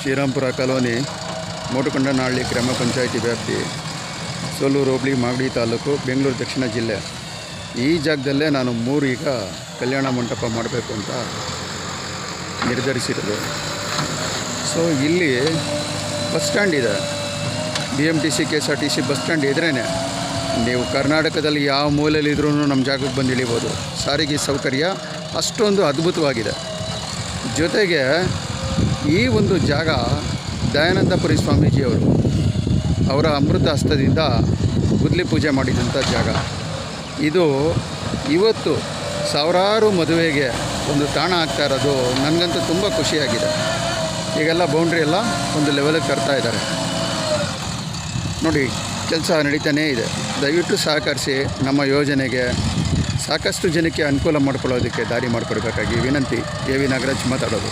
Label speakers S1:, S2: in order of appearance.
S1: Srirampura colony, ಮೋಟುಕೊಂಡನಹಳ್ಳಿ ಗ್ರಾಮ ಪಂಚಾಯಿತಿ ವ್ಯಾಪ್ತಿ, ಸೋಲೂರು ಹೋಬಳಿ, ಮಾಗಡಿ ತಾಲೂಕು, ಬೆಂಗಳೂರು ದಕ್ಷಿಣ ಜಿಲ್ಲೆ. ಈ ಜಾಗದಲ್ಲೇ ನಾನು 3 ಈಗ ಕಲ್ಯಾಣ ಮಂಟಪ ಮಾಡಬೇಕು ಅಂತ ನಿರ್ಧರಿಸಿರೋದು. ಸೊ ಇಲ್ಲಿ ಬಸ್ ಸ್ಟ್ಯಾಂಡ್ ಇದೆ, BMTC KSRTC ಬಸ್ ಸ್ಟ್ಯಾಂಡ್ ಇದ್ರೇ ನೀವು ಕರ್ನಾಟಕದಲ್ಲಿ ಯಾವ ಮೂಲೆಯಲ್ಲಿದ್ರೂ ನಮ್ಮ ಜಾಗಕ್ಕೆ ಬಂದು ಇಳಿಬೋದು. ಸಾರಿಗೆ ಸೌಕರ್ಯ ಅಷ್ಟೊಂದು ಅದ್ಭುತವಾಗಿದೆ. ಜೊತೆಗೆ ಈ ಒಂದು ಜಾಗ ದಯಾನಂದಪುರಿ ಸ್ವಾಮೀಜಿಯವರು ಅವರ ಅಮೃತ ಹಸ್ತದಿಂದ ಗುದ್ಲಿ ಪೂಜೆ ಮಾಡಿದಂಥ ಜಾಗ ಇದು. ಇವತ್ತು ಸಾವಿರಾರು ಮದುವೆಗೆ ಒಂದು ತಾಣ ಆಗ್ತಾ ಇರೋದು ನನಗಂತೂ ತುಂಬ ಖುಷಿಯಾಗಿದೆ. ಈಗೆಲ್ಲ ಬೌಂಡ್ರಿ ಎಲ್ಲ ಒಂದು ಲೆವೆಲಿಗೆ ತರ್ತಾ ಇದ್ದಾರೆ ನೋಡಿ, ಕೆಲಸ ನಡೀತಾನೇ ಇದೆ. ದಯವಿಟ್ಟು ಸಹಕರಿಸಿ. ನಮ್ಮ ಯೋಜನೆಗೆ ಸಾಕಷ್ಟು ಜನಕ್ಕೆ ಅನುಕೂಲ ಮಾಡಿಕೊಳ್ಳೋದಕ್ಕೆ ದಾರಿ ಮಾಡಿಕೊಡ್ಬೇಕಾಗಿ ವಿನಂತಿ. AV ನಾಗರಾಜ್ ಮಾತಾಡೋದು.